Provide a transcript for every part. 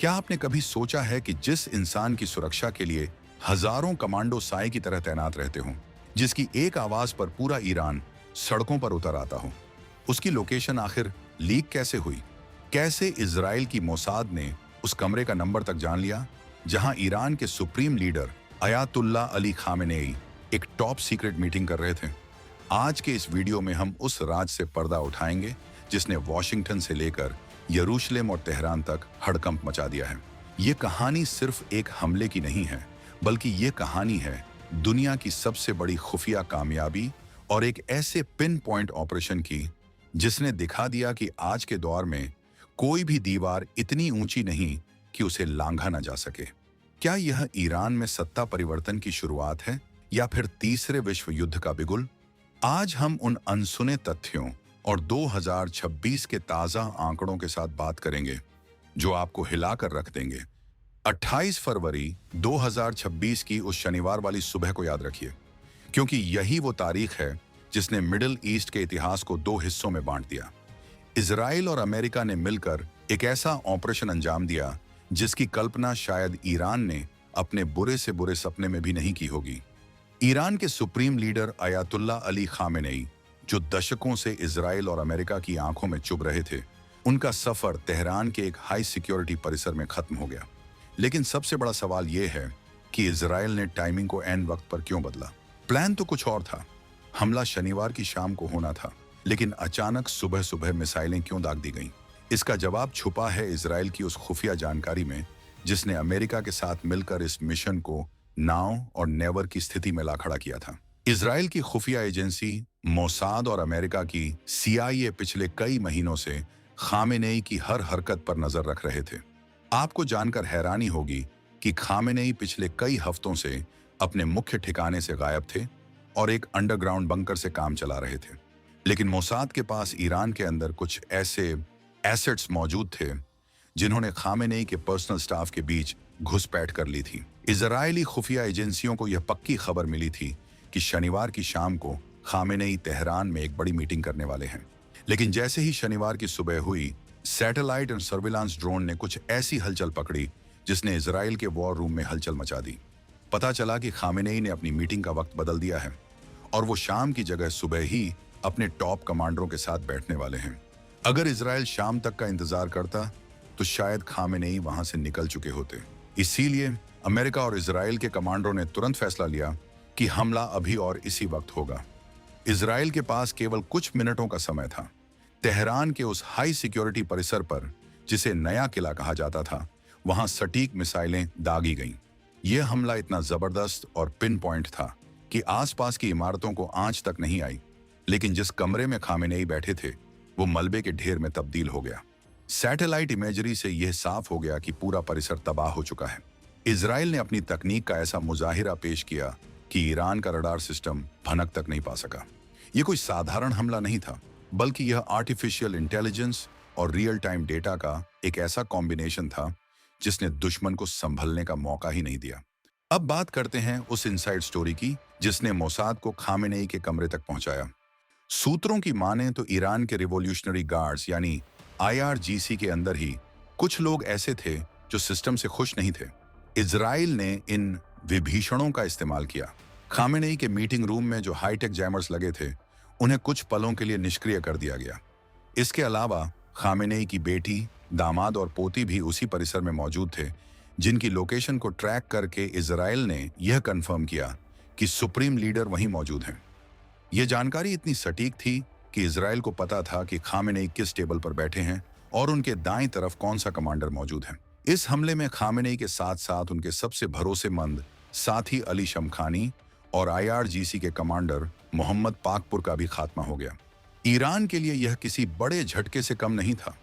क्या आपने कभी सोचा है कि जिस इंसान की सुरक्षा के लिए हजारों कमांडो साए की तरह तैनात रहते हों, जिसकी एक आवाज पर पूरा ईरान सड़कों पर उतर आता हो, उसकी लोकेशन आखिर लीक कैसे हुई? कैसे इजराइल की मोसाद ने उस कमरे का नंबर तक जान लिया जहां ईरान के supreme leader Ayatollah Ali Khamenei एक टॉप सीक्रेट मीटिंग कर रहे थे? आज के इस वीडियो में हम उस राज से पर्दा उठाएंगे जिसने वॉशिंगटन से लेकर यरूशलेम और तेहरान तक हड़कंप मचा दिया है। ये कहानी सिर्फ एक हमले की नहीं है, बल्कि ये कहानी है दुनिया की सबसे बड़ी खुफिया कामयाबी और एक ऐसे पिन पॉइंट ऑपरेशन की जिसने दिखा दिया कि आज के दौर में कोई भी दीवार इतनी ऊंची नहीं कि उसे लांघा न जा सके। क्या यह ईरान में सत्ता परिवर्तन की शुरुआत है या फिर तीसरे विश्व युद्ध का बिगुल? आज हम उन अनसुने तथ्यों और 2026 के ताजा आंकड़ों के साथ बात करेंगे जो आपको हिलाकर रख देंगे। 28 फरवरी 2026 की उस शनिवार वाली सुबह को याद रखिए, क्योंकि यही वो तारीख है जिसने मिडिल ईस्ट के इतिहास को दो हिस्सों में बांट दिया। इजराइल और अमेरिका ने मिलकर एक ऐसा ऑपरेशन अंजाम दिया जिसकी कल्पना शायद ईरान ने अपने बुरे से बुरे सपने में भी नहीं की होगी। ईरान के supreme leader Ayatollah Ali Khamenei, जो दशकों से इजराइल और अमेरिका की आंखों में चुभ रहे थे, उनका सफर तेहरान के एक हाई सिक्योरिटी परिसर में खत्म हो गया। लेकिन सबसे बड़ा सवाल यह है कि इजराइल ने टाइमिंग को ऐन वक्त पर क्यों बदला? प्लान तो कुछ और था। हमला शनिवार की शाम को होना था, लेकिन अचानक सुबह सुबह मिसाइलें क्यों दाग दी गईं? इसका जवाब छुपा है इजराइल की उस खुफिया जानकारी में जिसने अमेरिका के साथ मिलकर इस मिशन को नाउ और नेवर की स्थिति में ला खड़ा किया था। इजराइल की खुफिया एजेंसी मोसाद और अमेरिका की CIA पिछले कई महीनों से खामेनेई की हर हरकत पर नजर रख रहे थे। आपको जानकर हैरानी होगी कि खामेनेई पिछले कई हफ्तों से अपने मुख्य ठिकाने से गायब थे और एक अंडरग्राउंड बंकर से काम चला रहे थे। लेकिन मोसाद के पास ईरान के अंदर कुछ ऐसे एसेट्स मौजूद थे जिन्होंने खामेनेई के पर्सनल स्टाफ के बीच घुसपैठ कर ली थी। इजरायली खुफिया एजेंसियों को यह पक्की खबर मिली थी कि शनिवार की शाम को खामेनेई तेहरान में एक बड़ी मीटिंग करने वाले हैं। लेकिन जैसे ही शनिवार की सुबह हुई, सैटेलाइट और सर्विलांस ड्रोन ने कुछ ऐसी हलचल पकड़ी जिसने इजराइल के वॉर रूम में हलचल मचा दी। पता चला कि खामेनेई ने अपनी मीटिंग का वक्त बदल दिया है और वो शाम की जगह सुबह ही अपने टॉप कमांडरों के साथ बैठने वाले हैं। अगर इजराइल शाम तक का इंतजार करता तो शायद खामेनेई वहां से निकल चुके होते। इसीलिए अमेरिका और इजराइल के कमांडरों ने तुरंत फैसला लिया कि हमला अभी और इसी वक्त होगा। इजराइल के पास केवल कुछ मिनटों का समय था। तेहरान के उस हाई सिक्योरिटी परिसर पर, जिसे नया किला कहा जाता था, वहां सटीक मिसाइलें दागी गईं। यह हमला इतना जबरदस्त और पिन पॉइंट था कि आसपास की इमारतों को आंच तक नहीं आई, लेकिन जिस कमरे में खामेनेई बैठे थे वो मलबे के ढेर में तब्दील हो गया। सैटेलाइट इमेजरी से यह साफ हो गया कि पूरा परिसर तबाह हो चुका है। इजराइल ने अपनी तकनीक का ऐसा मुजाहिरा पेश किया कि ईरान का रडार सिस्टम भनक तक नहीं पा सका। यह कोई साधारण हमला नहीं था, बल्कि यह आर्टिफिशियल इंटेलिजेंस और रियल टाइम डेटा का एक ऐसा कॉम्बिनेशन था जिसने दुश्मन को संभलने का मौका ही नहीं दिया। अब बात करते हैं उस इनसाइड स्टोरी की जिसने मोसाद को खामेनेई के कमरे तक पहुंचाया। सूत्रों की माने तो ईरान के रिवॉल्यूशनरी गार्ड्स यानी IRGC के अंदर ही कुछ लोग ऐसे थे जो सिस्टम से खुश नहीं थे। इजराइल ने इन विभीषणों का इस्तेमाल किया। खामेनेई के मीटिंग रूम में जो हाईटेक जैमर्स लगे थे उन्हें कुछ पलों के लिए निष्क्रिय कर दिया गया। इसके अलावा खामेनेई की बेटी, दामाद और पोती भी उसी परिसर में मौजूद थे, जिनकी लोकेशन को ट्रैक करके इजराइल ने यह कंफर्म किया कि सुप्रीम लीडर वहीं मौजूद हैं। यह जानकारी इतनी सटीक थी कि इजराइल को पता था कि खामेनेई किस टेबल पर बैठे हैं और उनके दाईं तरफ कौन सा कमांडर मौजूद है। इस हमले में खामेनेई के साथ साथ उनके सबसे भरोसेमंद साथी अली शमखानी और IRGC के कमांडर मोहम्मद पाकपुर का भी खात्मा हो गया। ईरान के लिए यह किसी बड़े झटके से कम नहीं था।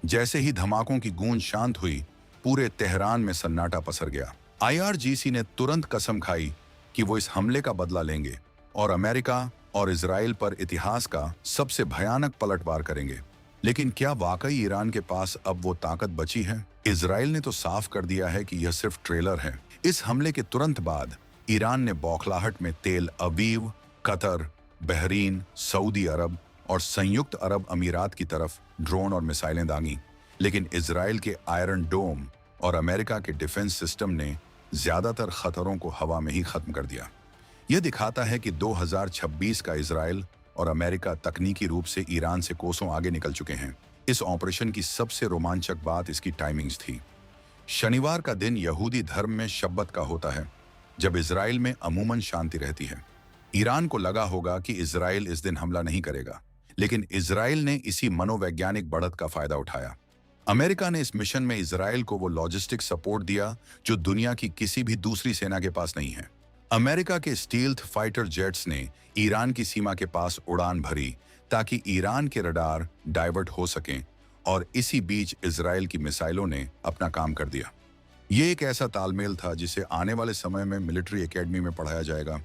जैसे ही धमाकों की गूंज शांत हुई, पूरे तेहरान में सन्नाटा पसर गया। IRGC ने तुरंत कसम खाई कि वो इस हमले का बदला लेंगे और अमेरिका और इजराइल पर इतिहास का सबसे भयानक पलटवार करेंगे। लेकिन क्या वाकई ईरान के पास अब वो ताकत बची है? इजराइल ने तो साफ कर दिया है कि यह सिर्फ ट्रेलर है। इस हमले के तुरंत बाद ईरान ने बौखलाहट में तेल अवीव, कतर, बहरीन, सऊदी अरब और संयुक्त अरब अमीरात की तरफ ड्रोन और मिसाइलें दागी। लेकिन इजराइल के आयरन डोम और अमेरिका के डिफेंस सिस्टम ने ज्यादातर खतरों को हवा में ही खत्म कर दिया। यह दिखाता है कि 2026 का इजराइल और अमेरिका तकनीकी रूप से ईरान से कोसों आगे निकल चुके हैं। इस ऑपरेशन की सबसे रोमांचक बात इसकी टाइमिंग्स थी। शनिवार का दिन यहूदी धर्म में शब्बत का होता है, जब इजराइल में अमूमन शांति रहती है। ईरान को लगा होगा कि इजराइल इस दिन हमला नहीं करेगा, लेकिन इजराइल ने इसी मनोवैज्ञानिक बढ़त का फायदा उठाया। अमेरिका ने इस मिशन में इजराइल को वो लॉजिस्टिक सपोर्ट दिया जो दुनिया की किसी भी दूसरी सेना के पास नहीं है। अमेरिका के स्टील्थ फाइटर जेट्स ने ईरान की सीमा के पास उड़ान भरी ताकि ईरान के रडार डाइवर्ट हो सकें, और इसी बीच इजराइल की मिसाइलों ने अपना काम कर दिया। ये एक ऐसा तालमेल था जिसे आने वाले समय में मिलिट्री एकेडमी में पढ़ाया जाएगा।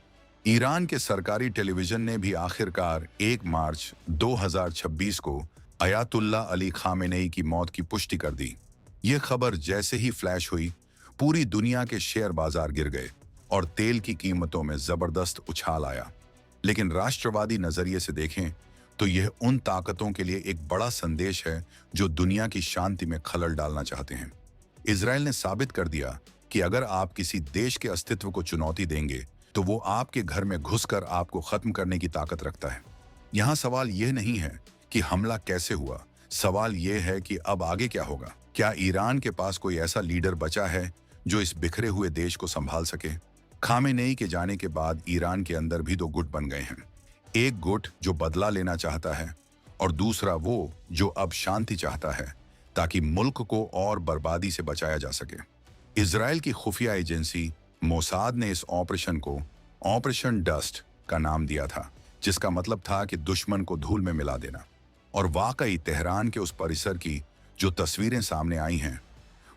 ईरान के सरकारी टेलीविजन ने भी आखिरकार 1 मार्च 2026 को अयातुल्ला अली खामेनेई की मौत की पुष्टि कर दी। ये खबर जैसे ही फ्लैश हुई, पूरी दुनिया के शेयर बाजार गिर गए और तेल की कीमतों में जबरदस्त उछाल आया। लेकिन राष्ट्रवादी नजरिए से देखें तो यह उन ताकतों के लिए एक बड़ा संदेश है जो दुनिया की शांति में खलल डालना चाहते हैं। इजराइल ने साबित कर दिया कि अगर आप किसी देश के अस्तित्व को चुनौती देंगे तो वो आपके घर में घुसकर आपको खत्म करने की ताकत रखता है। यहाँ सवाल यह नहीं है कि हमला कैसे हुआ, सवाल यह है कि अब आगे क्या होगा। क्या ईरान के पास कोई ऐसा लीडर बचा है जो इस बिखरे हुए देश को संभाल सके? खामेनेई के जाने के बाद ईरान के अंदर भी 2 गुट बन गए हैं। एक गुट जो बदला लेना चाहता है और दूसरा वो जो अब शांति चाहता है ताकि मुल्क को और बर्बादी से बचाया जा सके। इजराइल की खुफिया एजेंसी मोसाद ने इस ऑपरेशन को ऑपरेशन डस्ट का नाम दिया था, जिसका मतलब था कि दुश्मन को धूल में मिला देना। और वाकई तेहरान के उस परिसर की जो तस्वीरें सामने आई हैं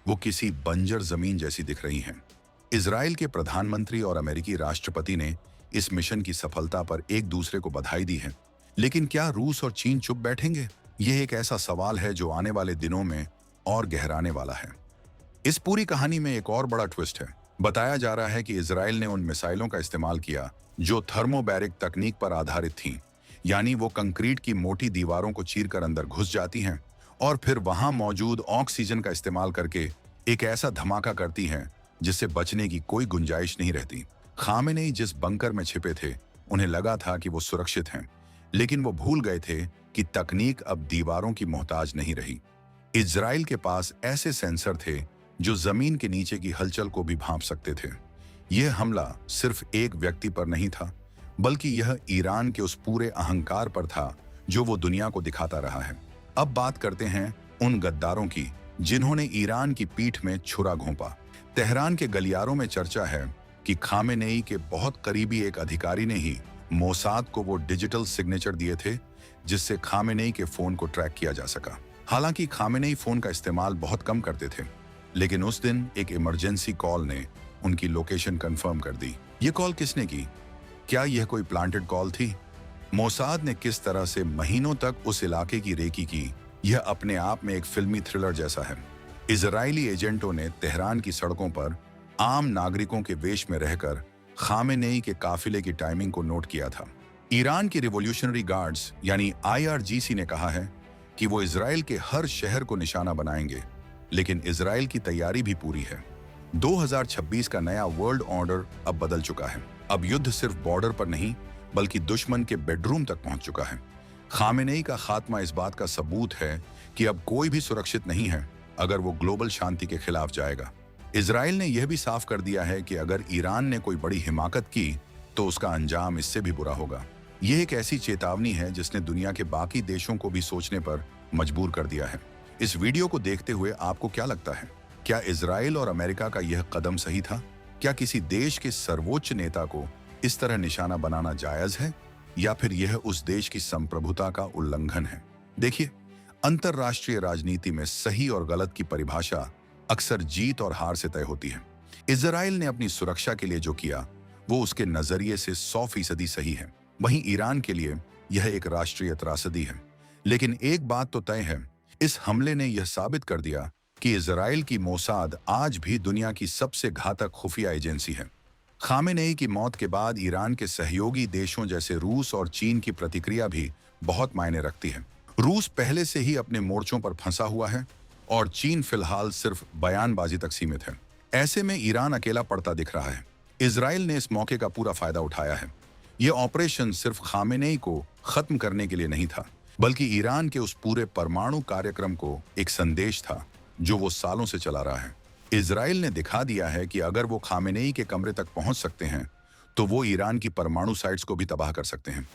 वो किसी बंजर जमीन जैसी दिख रही हैं। इजराइल के प्रधानमंत्री और अमेरिकी राष्ट्रपति ने इस मिशन की सफलता पर एक दूसरे को बधाई दी है। लेकिन क्या रूस और चीन चुप बैठेंगे? यह एक ऐसा सवाल है जो आने वाले दिनों में और गहराने वाला है। इस पूरी कहानी में एक और बड़ा ट्विस्ट है। बताया जा रहा है कि इजराइल ने उन मिसाइलों का इस्तेमाल किया जो थर्मोबैरिक तकनीक पर आधारित थीं, यानी वो कंक्रीट की मोटी दीवारों को चीरकर अंदर घुस जाती हैं और फिर वहां मौजूद ऑक्सीजन का इस्तेमाल करके एक ऐसा धमाका करती हैं जिससे बचने की कोई गुंजाइश नहीं रहती। खामेनेई जिस बंकर में छिपे थे, उन्हें लगा था कि वो सुरक्षित हैं, लेकिन वो भूल गए थे कि तकनीक अब दीवारों की मोहताज नहीं रही। इजराइल के पास ऐसे सेंसर थे जो जमीन के नीचे की हलचल को भी भांप सकते थे। यह हमला सिर्फ एक व्यक्ति पर नहीं था, बल्कि यह ईरान के उस पूरे अहंकार पर था जो वो दुनिया को दिखाता रहा है। अब बात करते हैं उन गद्दारों की जिन्होंने ईरान की पीठ में छुरा घोंपा। तेहरान के गलियारों में चर्चा है कि खामेनेई के बहुत करीबी एक अधिकारी ने ही मोसाद को वो डिजिटल सिग्नेचर दिए थे जिससे खामेनेई के फोन को ट्रैक किया जा सका। हालांकि खामेनेई फोन का इस्तेमाल बहुत कम करते थे, लेकिन उस दिन एक इमरजेंसी कॉल ने उनकी लोकेशन कंफर्म कर दी। ये कॉल किसने की? क्या यह कोई प्लांटेड कॉल थी? मोसाद ने किस तरह से महीनों तक उस इलाके की रेकी की, यह अपने आप में एक फिल्मी थ्रिलर जैसा है। इजरायली एजेंटों ने तेहरान की सड़कों पर आम नागरिकों के वेश में रहकर खामेनेई के काफिले की टाइमिंग को नोट किया था। ईरान की रिवॉल्यूशनरी गार्ड्स यानी IRGC ने कहा है कि वो इजराइल के हर शहर को निशाना बनाएंगे, लेकिन इजराइल की तैयारी भी पूरी है। 2026 का नया वर्ल्ड ऑर्डर अब बदल चुका है। अब युद्ध सिर्फ बॉर्डर पर नहीं, बल्कि दुश्मन के बेडरूम तक पहुंच चुका है। खामेनेई का खात्मा इस बात का सबूत है कि अब कोई भी सुरक्षित नहीं है अगर वो ग्लोबल शांति के खिलाफ जाएगा। इजराइल ने यह भी साफ कर दिया है कि अगर ईरान ने कोई बड़ी हिमाकत की तो उसका अंजाम इससे भी बुरा होगा। यह एक ऐसी चेतावनी है जिसने दुनिया के बाकी देशों को भी सोचने पर मजबूर कर दिया है। इस वीडियो को देखते हुए आपको क्या लगता है? क्या इजराइल और अमेरिका का यह कदम सही था? क्या किसी देश के सर्वोच्च नेता को इस तरह निशाना बनाना जायज है, या फिर यह उस देश की संप्रभुता का उल्लंघन है? देखिए, अंतरराष्ट्रीय राजनीति में सही और गलत की परिभाषा अक्सर जीत और हार से तय होती है। इजराइल ने अपनी सुरक्षा के लिए जो किया वो उसके नजरिए से 100% सही है। वहीं ईरान के लिए यह एक राष्ट्रीय त्रासदी है। लेकिन एक बात तो तय है, इस हमले ने यह साबित कर दिया कि इजराइल की मोसाद आज भी दुनिया की सबसे घातक खुफिया एजेंसी है। खामेनेई की मौत के बाद ईरान के सहयोगी देशों जैसे रूस और चीन की प्रतिक्रिया भी बहुत मायने रखती है। रूस पहले से ही अपने मोर्चों पर फंसा हुआ है और चीन फिलहाल सिर्फ बयानबाजी तक सीमित है। ऐसे में ईरान अकेला पड़ता दिख रहा है। इजराइल ने इस मौके का पूरा फायदा उठाया है। यह ऑपरेशन सिर्फ खामेनेई को खत्म करने के लिए नहीं था, बल्कि ईरान के उस पूरे परमाणु कार्यक्रम को एक संदेश था जो वो सालों से चला रहा है। इजराइल ने दिखा दिया है कि अगर वो खामेनेई के कमरे तक पहुंच सकते हैं तो वो ईरान की परमाणु साइट्स को भी तबाह कर सकते हैं।